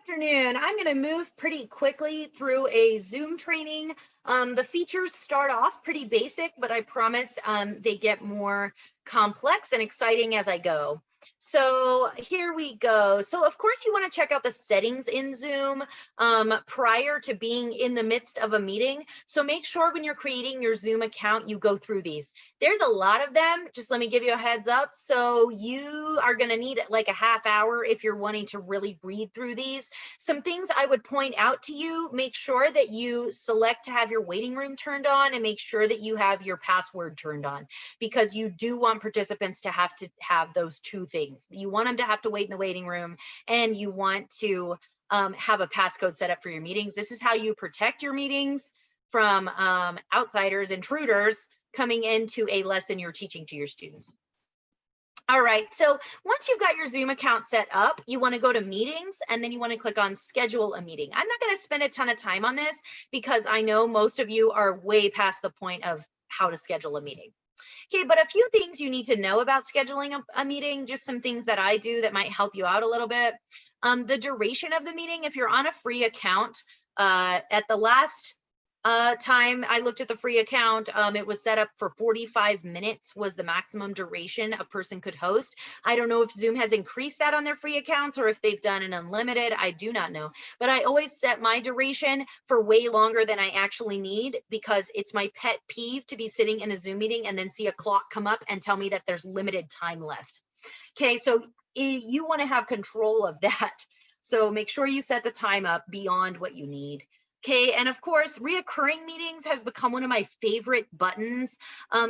Afternoon. I'm going to move pretty quickly through a Zoom training. The features start off pretty basic, but I promise they get more complex and exciting as I go. So here we go. So of course you want to check out the settings in Zoom prior to being in the midst of a meeting. So make sure when you're creating your Zoom account, you go through these. There's a lot of them. Just let me give you a heads up. So you are going to need like a half hour if you're wanting to really read through these. Some things I would point out to you: make sure that you select to have your waiting room turned on, and make sure that you have your password turned on, because you do want participants to have those two things. You want them to have to wait in the waiting room, and you want to have a passcode set up for your meetings. This is how you protect your meetings from outsiders, intruders coming into a lesson you're teaching to your students. All right, so once you've got your Zoom account set up, you want to go to meetings, and then you want to click on schedule a meeting. I'm not going to spend a ton of time on this because I know most of you are way past the point of how to schedule a meeting. Okay, but a few things you need to know about scheduling a meeting, just some things that I do that might help you out a little bit. The duration of the meeting: if you're on a free account, at the last time I looked at the free account, it was set up for 45 minutes was the maximum duration a person could host. I don't know if Zoom has increased that on their free accounts or if they've done an unlimited. I do not know, but I always set my duration for way longer than I actually need, because it's my pet peeve to be sitting in a Zoom meeting and then see a clock come up and tell me that there's limited time left. Okay, so you want to have control of that. So make sure you set the time up beyond what you need. Okay, and of course, reoccurring meetings has become one of my favorite buttons,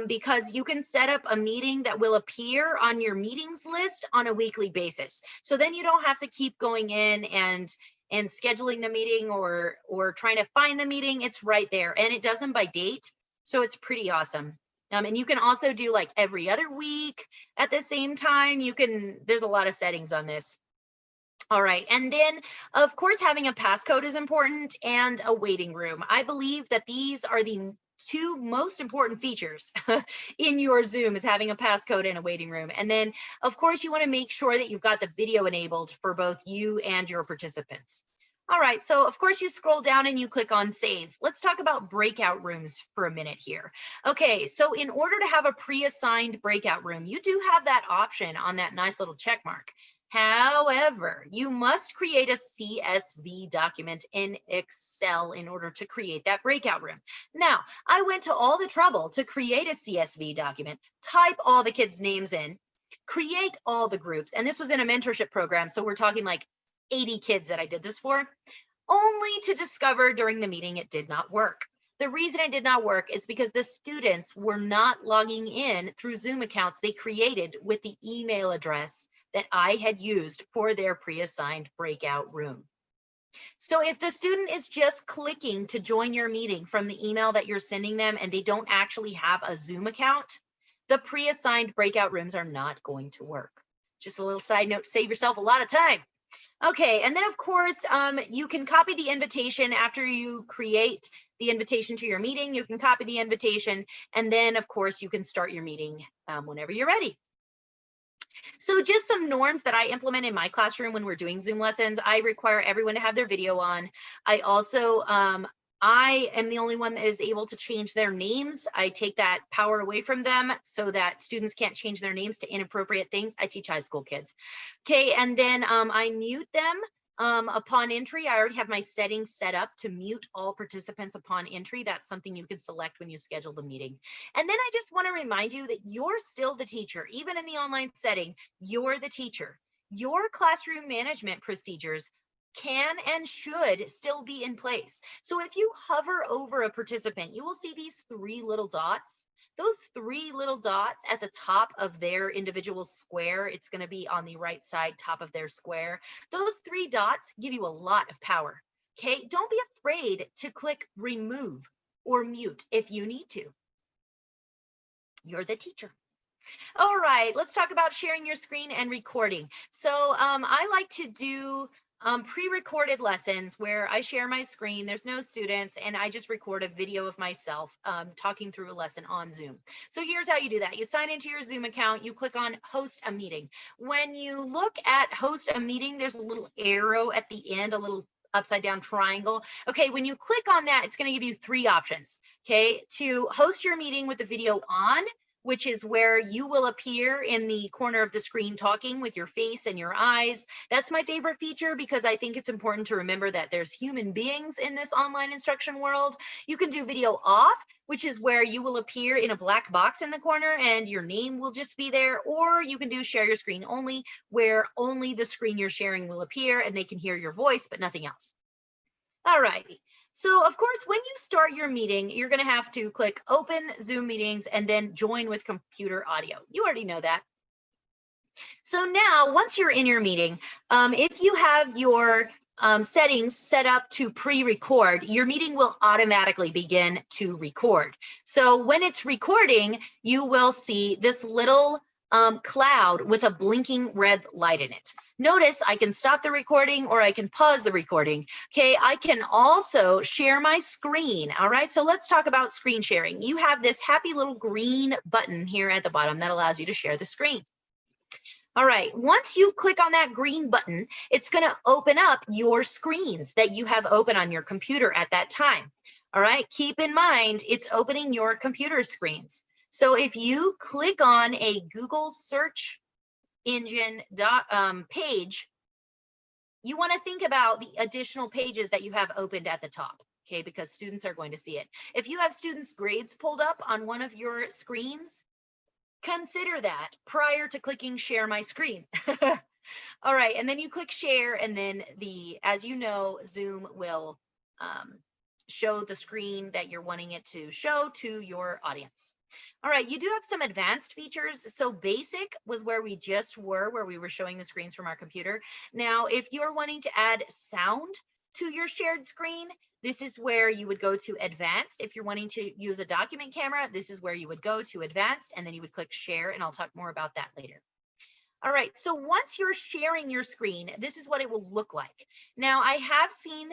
because you can set up a meeting that will appear on your meetings list on a weekly basis. So then you don't have to keep going in and scheduling the meeting or trying to find the meeting. It's right there, and it does them by date. So it's pretty awesome. And you can also do like every other week at the same time. There's a lot of settings on this. All right, and then of course having a passcode is important, and a waiting room. I believe that these are the two most important features in your Zoom, is having a passcode and a waiting room. And then of course you want to make sure that you've got the video enabled for both you and your participants. All right, so of course you scroll down and you click on save. Let's talk about breakout rooms for a minute here. Okay, so in order to have a pre-assigned breakout room, you do have that option on that nice little check mark. However, you must create a CSV document in Excel in order to create that breakout room. Now, I went to all the trouble to create a CSV document, type all the kids' names in, create all the groups, and this was in a mentorship program, so we're talking like 80 kids that I did this for, only to discover during the meeting it did not work. The reason it did not work is because the students were not logging in through Zoom accounts they created with the email address that I had used for their pre-assigned breakout room. So if the student is just clicking to join your meeting from the email that you're sending them and they don't actually have a Zoom account, the pre-assigned breakout rooms are not going to work. Just a little side note, save yourself a lot of time. Okay, and then of course, you can copy the invitation after you create the invitation to your meeting. You can copy the invitation, and then of course you can start your meeting whenever you're ready. So just some norms that I implement in my classroom when we're doing Zoom lessons: I require everyone to have their video on. I also, I am the only one that is able to change their names. I take that power away from them so that students can't change their names to inappropriate things. I teach high school kids. Okay, and then I mute them upon entry. I already have my settings set up to mute all participants upon entry. That's something you can select when you schedule the meeting. And then I just want to remind you that you're still the teacher. Even in the online setting, you're the teacher. Your classroom management procedures can and should still be in place. So if you hover over a participant, you will see these three little dots. Those three little dots at the top of their individual square, it's going to be on the right side top of their square. Those three dots give you a lot of power. Okay, don't be afraid to click remove or mute if you need to. You're the teacher. All right, let's talk about sharing your screen and recording. So I like to do pre-recorded lessons where I share my screen. There's no students, and I just record a video of myself talking through a lesson on Zoom. So here's how you do that. You sign into your Zoom account, you click on host a meeting. When you look at host a meeting, there's a little arrow at the end, a little upside down triangle. Okay, when you click on that, it's going to give you three options. Okay, to host your meeting with the video on, which is where you will appear in the corner of the screen talking with your face and your eyes. That's my favorite feature because I think it's important to remember that there's human beings in this online instruction world. You can do video off, which is where you will appear in a black box in the corner and your name will just be there. Or you can do share your screen only, where only the screen you're sharing will appear and they can hear your voice, but nothing else. All righty. So of course, when you start your meeting, you're going to have to click open Zoom meetings and then join with computer audio. You already know that. So now once you're in your meeting, if you have your settings set up to pre-record, your meeting will automatically begin to record. So when it's recording, you will see this little cloud with a blinking red light in it. Notice I can stop the recording or I can pause the recording. Okay, I can also share my screen. All right, so let's talk about screen sharing. You have this happy little green button here at the bottom that allows you to share the screen. All right, once you click on that green button, it's going to open up your screens that you have open on your computer at that time. All right, keep in mind, it's opening your computer screens. So if you click on a Google search engine page, you want to think about the additional pages that you have opened at the top, okay, because students are going to see it. If you have students' grades pulled up on one of your screens, consider that prior to clicking share my screen. All right, and then you click share, and then as you know, Zoom will show the screen that you're wanting it to show to your audience. All right, you do have some advanced features. So basic was where we just were, where we were showing the screens from our computer. Now, if you're wanting to add sound to your shared screen, this is where you would go to advanced. If you're wanting to use a document camera, this is where you would go to advanced, and then you would click share, and I'll talk more about that later. All right, so once you're sharing your screen, this is what it will look like. Now, I have seen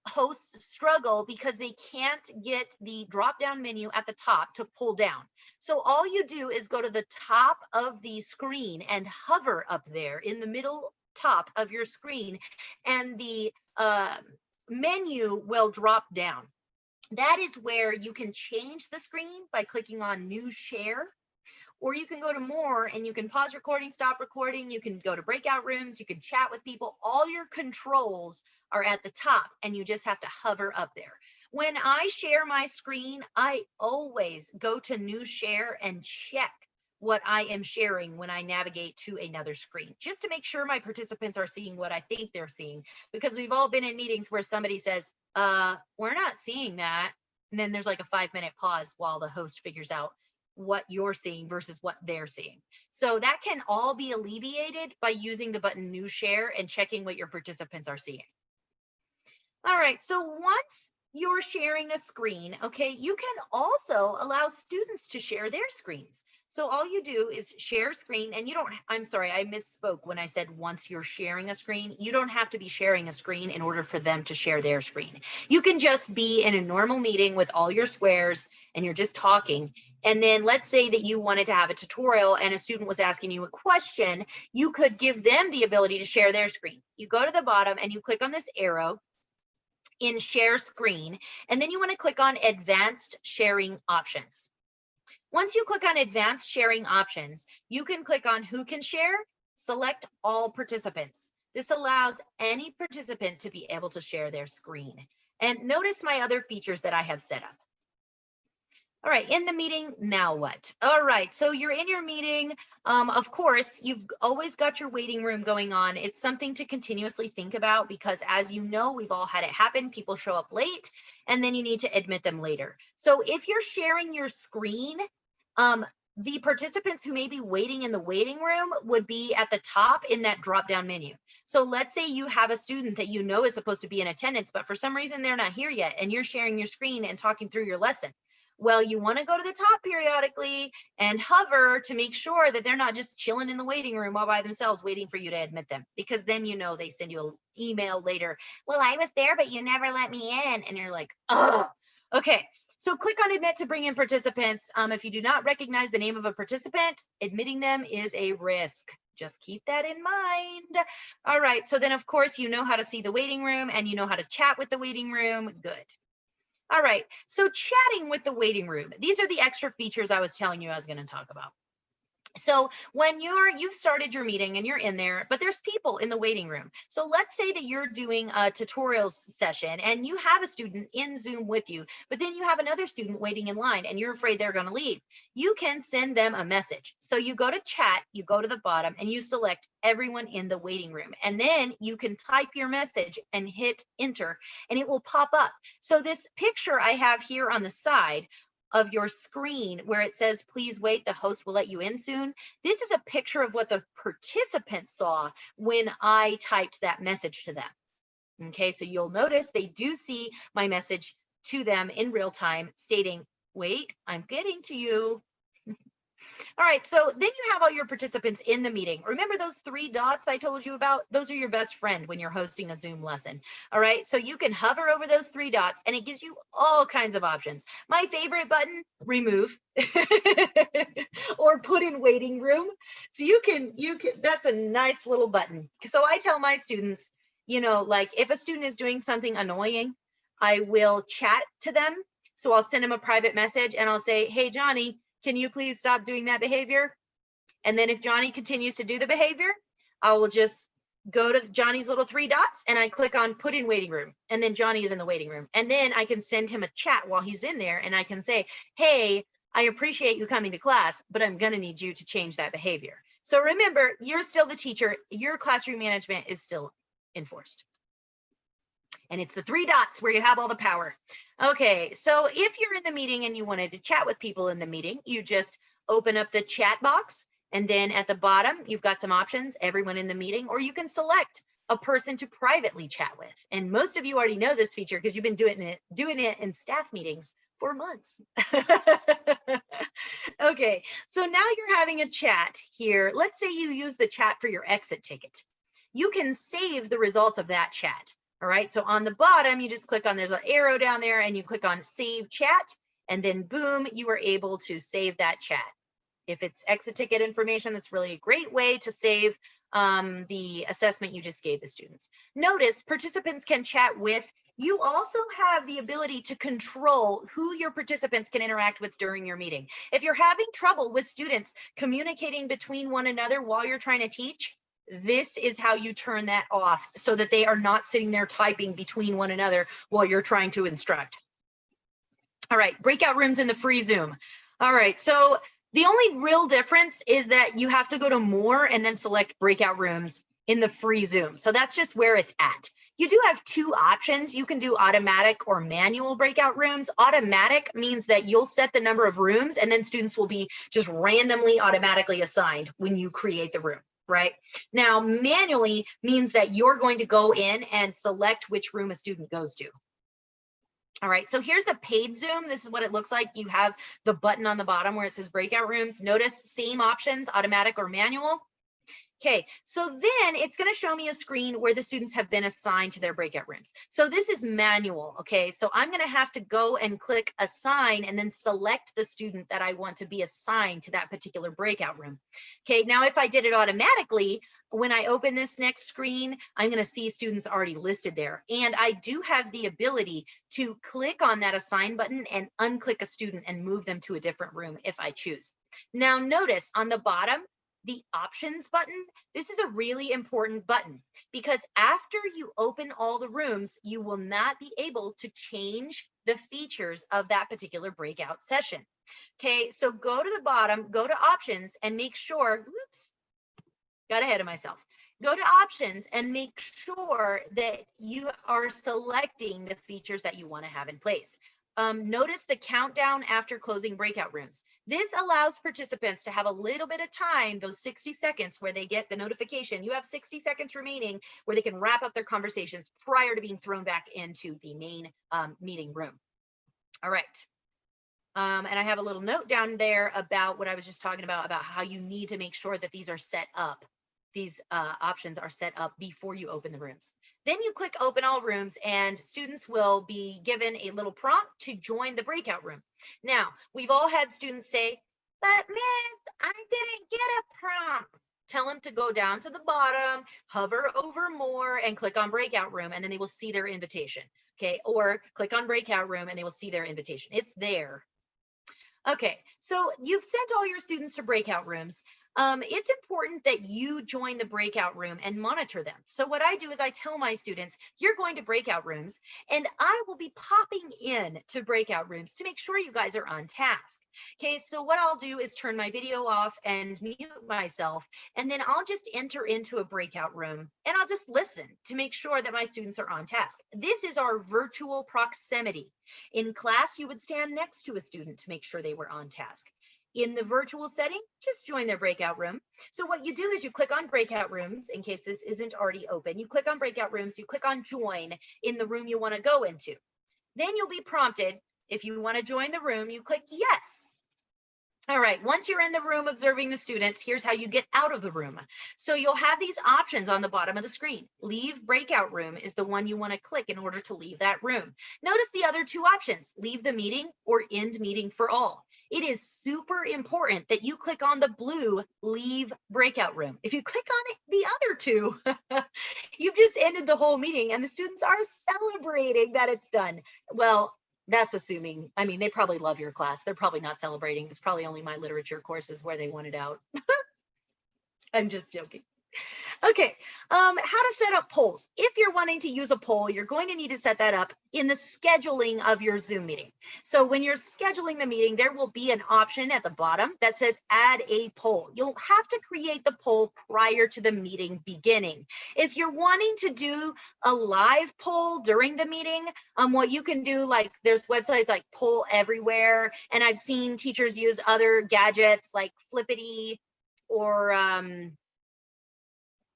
hosts struggle because they can't get the drop-down menu at the top to pull down. So all you do is go to the top of the screen and hover up there in the middle top of your screen, and the menu will drop down. That is where you can change the screen by clicking on New Share. Or you can go to more and you can pause recording, stop recording. You can go to breakout rooms. You can chat with people. All your controls are at the top and you just have to hover up there. When I share my screen, I always go to new share and check what I am sharing when I navigate to another screen, just to make sure my participants are seeing what I think they're seeing, because we've all been in meetings where somebody says, we're not seeing that. And then there's like a 5-minute pause while the host figures out what you're seeing versus what they're seeing. So that can all be alleviated by using the button New Share and checking what your participants are seeing. All right, so once you're sharing a screen, okay, you can also allow students to share their screens. So all you do is share screen, and you don't, I'm sorry, I misspoke when I said once you're sharing a screen. You don't have to be sharing a screen in order for them to share their screen. You can just be in a normal meeting with all your squares and you're just talking. And then let's say that you wanted to have a tutorial and a student was asking you a question, you could give them the ability to share their screen. You go to the bottom and you click on this arrow in share screen, and then you want to click on advanced sharing options. Once you click on advanced sharing options, you can click on who can share, select all participants. This allows any participant to be able to share their screen. And notice my other features that I have set up. All right, in the meeting, now what? All right, so you're in your meeting. Of course, you've always got your waiting room going on. It's something to continuously think about because, as you know, we've all had it happen. People show up late, and then you need to admit them later. So if you're sharing your screen, the participants who may be waiting in the waiting room would be at the top in that drop-down menu. So let's say you have a student that you know is supposed to be in attendance, but for some reason they're not here yet, and you're sharing your screen and talking through your lesson. Well, you want to go to the top periodically and hover to make sure that they're not just chilling in the waiting room all by themselves waiting for you to admit them, because then you know they send you an email later. Well, I was there, but you never let me in. And you're like, oh, okay. So click on admit to bring in participants. If you do not recognize the name of a participant, admitting them is a risk. Just keep that in mind. All right. So then, of course, you know how to see the waiting room and you know how to chat with the waiting room. Good. All right, so chatting with the waiting room. These are the extra features I was telling you I was going to talk about. So when you've started your meeting and you're in there, but there's people in the waiting room. So let's say that you're doing a tutorials session and you have a student in Zoom with you, but then you have another student waiting in line and you're afraid they're going to leave. You can send them a message. So you go to chat, you go to the bottom and you select everyone in the waiting room. And then you can type your message and hit enter and it will pop up. So this picture I have here on the side of your screen where it says, please wait, the host will let you in soon. This is a picture of what the participants saw when I typed that message to them. Okay, so you'll notice they do see my message to them in real time stating, wait, I'm getting to you. All right, so then you have all your participants in the meeting. Remember those 3 dots I told you about? Those are your best friend when you're hosting a Zoom lesson. All right, so you can hover over those 3 dots and it gives you all kinds of options. My favorite button, remove, or put in waiting room. So you can, that's a nice little button. So I tell my students, you know, like if a student is doing something annoying, I will chat to them. So I'll send them a private message and I'll say, hey, Johnny, can you please stop doing that behavior? And then if Johnny continues to do the behavior, I will just go to Johnny's little 3 dots and I click on put in waiting room. And then Johnny is in the waiting room. And then I can send him a chat while he's in there. And I can say, hey, I appreciate you coming to class, but I'm going to need you to change that behavior. So remember, you're still the teacher. Your classroom management is still enforced. And it's the 3 dots where you have all the power. Okay, so if you're in the meeting and you wanted to chat with people in the meeting, you just open up the chat box. And then at the bottom, you've got some options, everyone in the meeting, or you can select a person to privately chat with. And most of you already know this feature because you've been doing it in staff meetings for months. Okay, so now you're having a chat here. Let's say you use the chat for your exit ticket. You can save the results of that chat. All right, so on the bottom, you just click on, there's an arrow down there and you click on save chat and then boom, you are able to save that chat. If it's exit ticket information, that's really a great way to save the assessment you just gave the students. Notice participants can chat with. You also have the ability to control who your participants can interact with during your meeting. If you're having trouble with students communicating between one another while you're trying to teach, this is how you turn that off so that they are not sitting there typing between one another while you're trying to instruct. All right, breakout rooms in the free Zoom. All right, so the only real difference is that you have to go to more and then select breakout rooms in the free Zoom. So that's just where it's at. You do have 2 options. You can do automatic or manual breakout rooms. Automatic means that you'll set the number of rooms and then students will be just randomly automatically assigned when you create the room. Right now, manually means that you're going to go in and select which room a student goes to. All right, so here's the paid Zoom. This is what it looks like. You have the button on the bottom where it says breakout rooms. Notice same options, automatic or manual. Okay, so then it's going to show me a screen where the students have been assigned to their breakout rooms. So this is manual, okay? So I'm going to have to go and click assign and then select the student that I want to be assigned to that particular breakout room. Okay, now if I did it automatically, when I open this next screen, I'm going to see students already listed there. And I do have the ability to click on that assign button and unclick a student and move them to a different room if I choose. Now notice on the bottom, the options button, this is a really important button because after you open all the rooms, you will not be able to change the features of that particular breakout session. Okay, so go to the bottom, go to options and make sure, whoops, got ahead of myself. Go to options and make sure that you are selecting the features that you want to have in place. Notice the countdown after closing breakout rooms. This allows participants to have a little bit of time, those 60 seconds where they get the notification. You have 60 seconds remaining where they can wrap up their conversations prior to being thrown back into the main meeting room. All right. And I have a little note down there about what I was just talking about how you need to make sure that these are set up. These options are set up before you open the rooms. Then you click open all rooms and students will be given a little prompt to join the breakout room. Now, we've all had students say, but miss, I didn't get a prompt. Tell them to go down to the bottom, hover over more and click on breakout room, and then they will see their invitation. Okay, or click on breakout room and they will see their invitation. It's there. Okay, so you've sent all your students to breakout rooms. It's important that you join the breakout room and monitor them. So what I do is I tell my students, you're going to breakout rooms, and I will be popping in to breakout rooms to make sure you guys are on task. Okay, so what I'll do is turn my video off and mute myself, and then I'll just enter into a breakout room and I'll just listen to make sure that my students are on task. This is our virtual proximity. In class, you would stand next to a student to make sure they were on task. In the virtual setting, just join their breakout room. So what you do is you click on breakout rooms, in case this isn't already open. You click on breakout rooms, you click on join in the room you want to go into. Then you'll be prompted, if you want to join the room, you click yes. All right, once you're in the room observing the students, here's how you get out of the room. So you'll have these options on the bottom of the screen. Leave breakout room is the one you want to click in order to leave that room. Notice the other two options, leave the meeting or end meeting for all. It is super important that you click on the blue leave breakout room. If you click on it, the other two, you've just ended the whole meeting and the students are celebrating that it's done. Well, that's assuming, I mean, they probably love your class. They're probably not celebrating. It's probably only my literature courses where they want it out. I'm just joking. Okay, how to set up polls. If you're wanting to use a poll, you're going to need to set that up in the scheduling of your Zoom meeting. So when you're scheduling the meeting, there will be an option at the bottom that says add a poll. You'll have to create the poll prior to the meeting beginning. If you're wanting to do a live poll during the meeting, what you can do, like there's websites like Poll Everywhere, and I've seen teachers use other gadgets like Flippity or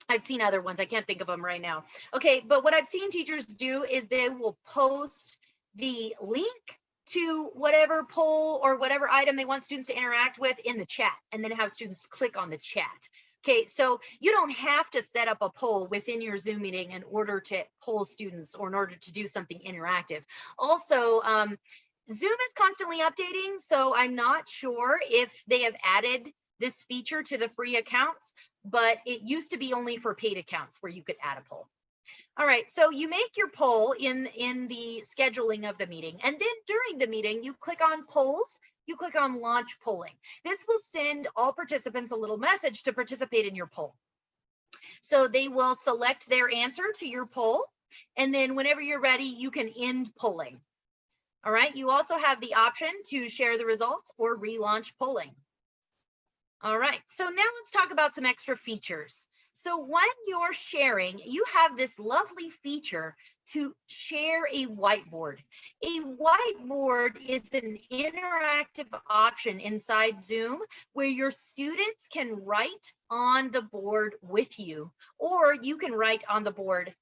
I've seen other ones. I can't think of them right now. Okay, but what I've seen teachers do is they will post the link to whatever poll or whatever item they want students to interact with in the chat, and then have students click on the chat. Okay, so you don't have to set up a poll within your Zoom meeting in order to poll students or in order to do something interactive. Also, Zoom is constantly updating, so I'm not sure if they have added this feature to the free accounts, but it used to be only for paid accounts where you could add a poll. All right, so you make your poll in the scheduling of the meeting, and then during the meeting, you click on polls, you click on launch polling. This will send all participants a little message to participate in your poll. So they will select their answer to your poll, and then whenever you're ready, you can end polling. All right, you also have the option to share the results or relaunch polling. All right, so now let's talk about some extra features. So when you're sharing, you have this lovely feature to share a whiteboard. A whiteboard is an interactive option inside Zoom where your students can write on the board with you, or you can write on the board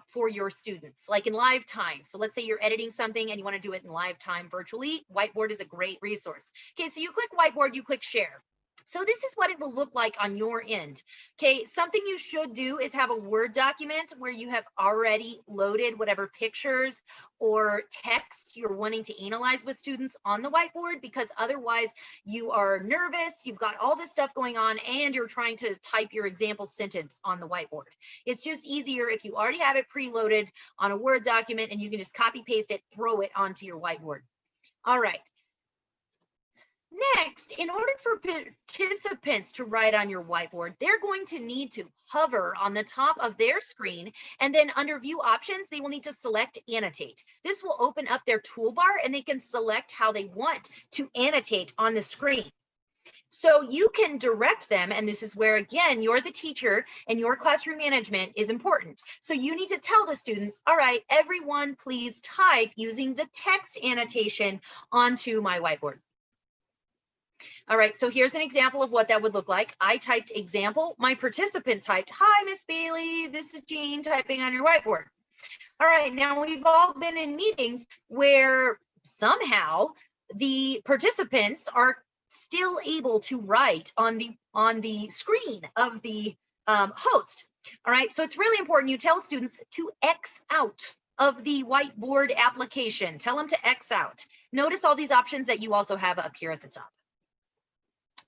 for your students, like in live time. So let's say you're editing something and you want to do it in live time virtually. Whiteboard is a great resource. Okay, so you click whiteboard, you click share. So this is what it will look like on your end. Okay, something you should do is have a Word document where you have already loaded whatever pictures or text you're wanting to analyze with students on the whiteboard, because otherwise you are nervous, you've got all this stuff going on, and you're trying to type your example sentence on the whiteboard. It's just easier if you already have it preloaded on a Word document and you can just copy paste it, throw it onto your whiteboard. All right. Next, in order for participants to write on your whiteboard, they're going to need to hover on the top of their screen, and then under view options, they will need to select annotate. This will open up their toolbar and they can select how they want to annotate on the screen. So you can direct them, and this is where, again, you're the teacher and your classroom management is important. So you need to tell the students, all right, everyone please type using the text annotation onto my whiteboard. All right, so here's an example of what that would look like. I typed example. My participant typed, hi, Miss Bailey, this is Jean typing on your whiteboard. All right, now we've all been in meetings where somehow the participants are still able to write on the screen of the host. All right, so it's really important you tell students to X out of the whiteboard application. Tell them to X out. Notice all these options that you also have up here at the top.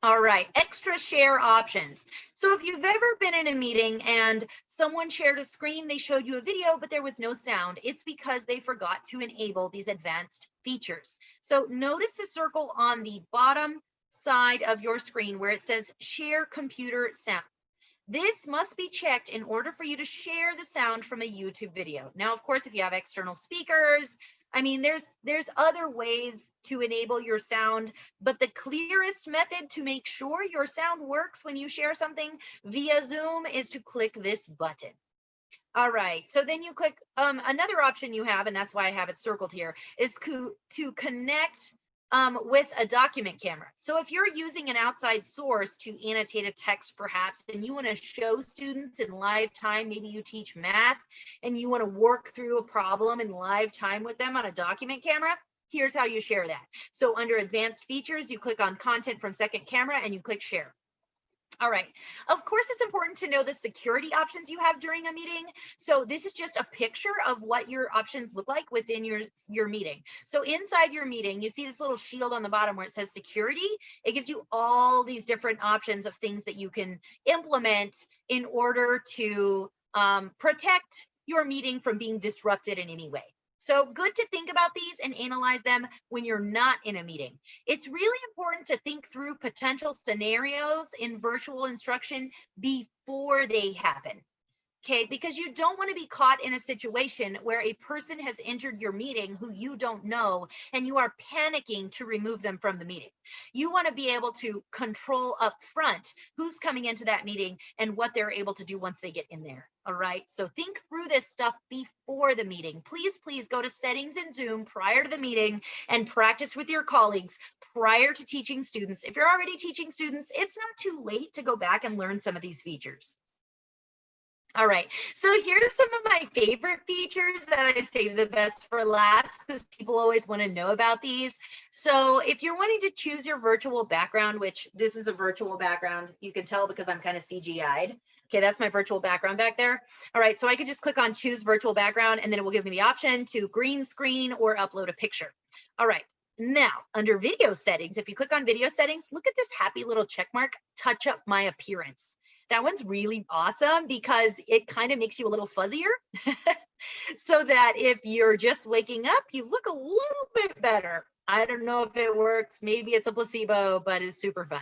All right, extra share options. So if you've ever been in a meeting and someone shared a screen, they showed you a video, but there was no sound, it's because they forgot to enable these advanced features. So notice the circle on the bottom side of your screen where it says share computer sound. This must be checked in order for you to share the sound from a YouTube video. Now, of course, if you have external speakers, I mean, there's other ways to enable your sound, but the clearest method to make sure your sound works when you share something via Zoom is to click this button. All right, so then you click another option you have, and that's why I have it circled here, is to connect with a document camera. So if you're using an outside source to annotate a text perhaps, and you want to show students in live time, maybe you teach math and you want to work through a problem in live time with them on a document camera, here's how you share that. So under advanced features, you click on content from second camera and you click share. All right, of course, it's important to know the security options you have during a meeting. So this is just a picture of what your options look like within your meeting. So inside your meeting, you see this little shield on the bottom where it says security. It gives you all these different options of things that you can implement in order to protect your meeting from being disrupted in any way. So good to think about these and analyze them when you're not in a meeting. It's really important to think through potential scenarios in virtual instruction before they happen. Okay, because you don't want to be caught in a situation where a person has entered your meeting who you don't know and you are panicking to remove them from the meeting. You want to be able to control up front who's coming into that meeting and what they're able to do once they get in there. All right, so think through this stuff before the meeting. Please go to settings in Zoom prior to the meeting and practice with your colleagues prior to teaching students. If you're already teaching students, it's not too late to go back and learn some of these features. All right, so here's some of my favorite features that I save the best for last because people always want to know about these. So if you're wanting to choose your virtual background, which this is a virtual background, you can tell because I'm kind of CGI'd. Okay, that's my virtual background back there. All right, so I could just click on choose virtual background and then it will give me the option to green screen or upload a picture. All right, now under video settings, if you click on video settings, look at this happy little check mark, touch up my appearance. That one's really awesome because it kind of makes you a little fuzzier so that if you're just waking up, you look a little bit better. I don't know if it works. Maybe it's a placebo, but it's super fun.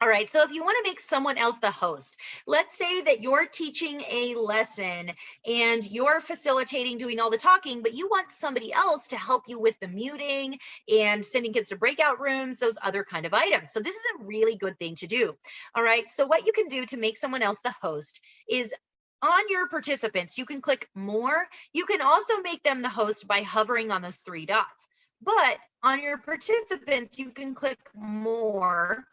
All right, so if you want to make someone else the host, let's say that you're teaching a lesson and you're facilitating doing all the talking, but you want somebody else to help you with the muting and sending kids to breakout rooms, those other kind of items. So this is a really good thing to do. All right, so what you can do to make someone else the host is on your participants, you can click more. You can also make them the host by hovering on those three dots. But on your participants, you can click more.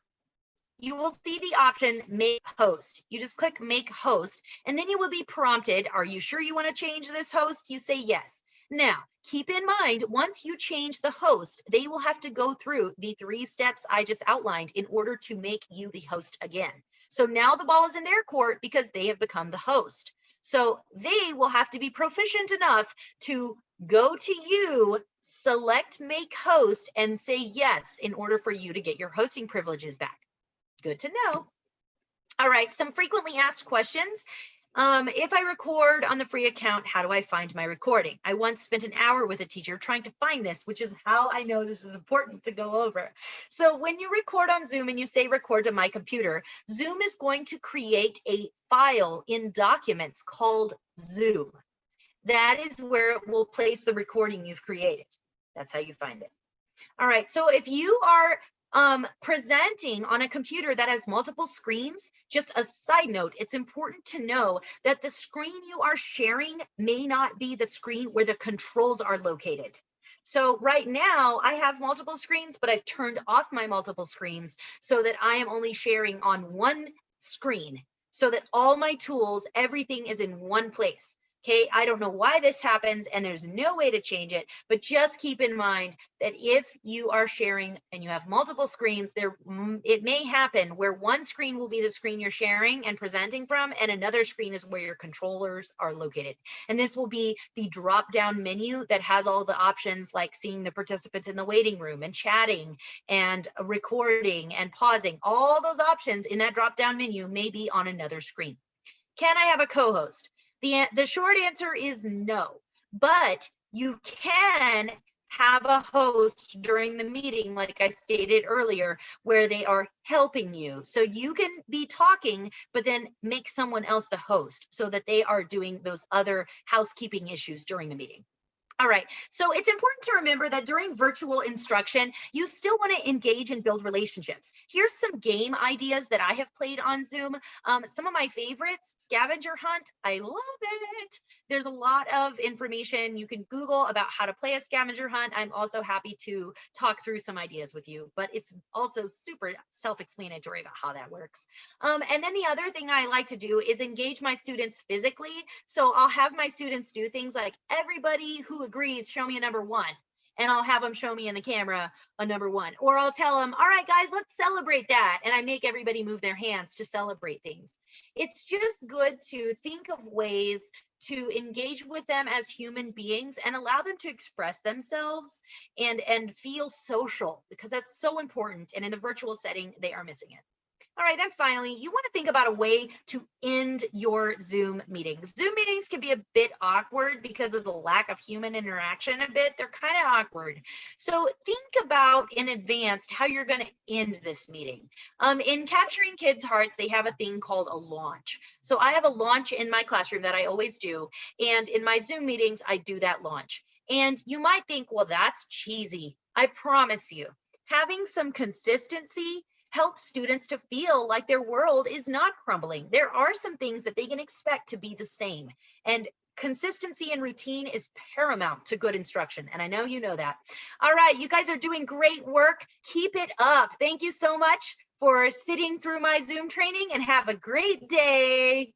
You will see the option make host. You just click make host and then you will be prompted, are you sure you want to change this host? You say yes. Now, keep in mind, once you change the host, they will have to go through the 3 steps I just outlined in order to make you the host again. So now the ball is in their court because they have become the host. So they will have to be proficient enough to go to you, select make host and say yes in order for you to get your hosting privileges back. Good to know. All right, some frequently asked questions. If I record on the free account, how do I find my recording? I once spent an hour with a teacher trying to find this, which is how I know this is important to go over. So when you record on Zoom and you say record to my computer, Zoom is going to create a file in documents called Zoom. That is where it will place the recording you've created. That's how you find it. All right, so if you are presenting on a computer that has multiple screens, just a side note, it's important to know that the screen you are sharing may not be the screen where the controls are located. So right now I have multiple screens, but I've turned off my multiple screens so that I am only sharing on one screen so that all my tools, everything is in one place. Okay, I don't know why this happens and there's no way to change it, but just keep in mind that if you are sharing and you have multiple screens, it may happen where one screen will be the screen you're sharing and presenting from, and another screen is where your controllers are located. And this will be the drop-down menu that has all the options like seeing the participants in the waiting room and chatting and recording and pausing. All those options in that drop-down menu may be on another screen. Can I have a co-host? The short answer is no, but you can have a host during the meeting, like I stated earlier, where they are helping you. So you can be talking, but then make someone else the host so that they are doing those other housekeeping issues during the meeting. All right, so it's important to remember that during virtual instruction, you still want to engage and build relationships. Here's some game ideas that I have played on Zoom. Some of my favorites, scavenger hunt, I love it. There's a lot of information you can Google about how to play a scavenger hunt. I'm also happy to talk through some ideas with you, but it's also super self-explanatory about how that works. And then the other thing I like to do is engage my students physically. So I'll have my students do things like everybody who agrees, show me a number one. And I'll have them show me in the camera a number one. Or I'll tell them, all right, guys, let's celebrate that. And I make everybody move their hands to celebrate things. It's just good to think of ways to engage with them as human beings and allow them to express themselves and feel social, because that's so important. And in the virtual setting, they are missing it. All right, and finally, you want to think about a way to end your Zoom meetings. Zoom meetings can be a bit awkward because of the lack of human interaction a bit. They're kind of awkward. So think about in advance how you're going to end this meeting. In Capturing Kids' Hearts, they have a thing called a launch. So I have a launch in my classroom that I always do. And in my Zoom meetings, I do that launch. And you might think, well, that's cheesy. I promise you, having some consistency help students to feel like their world is not crumbling. There are some things that they can expect to be the same. And consistency and routine is paramount to good instruction. And I know you know that. All right, you guys are doing great work. Keep it up. Thank you so much for sitting through my Zoom training and have a great day.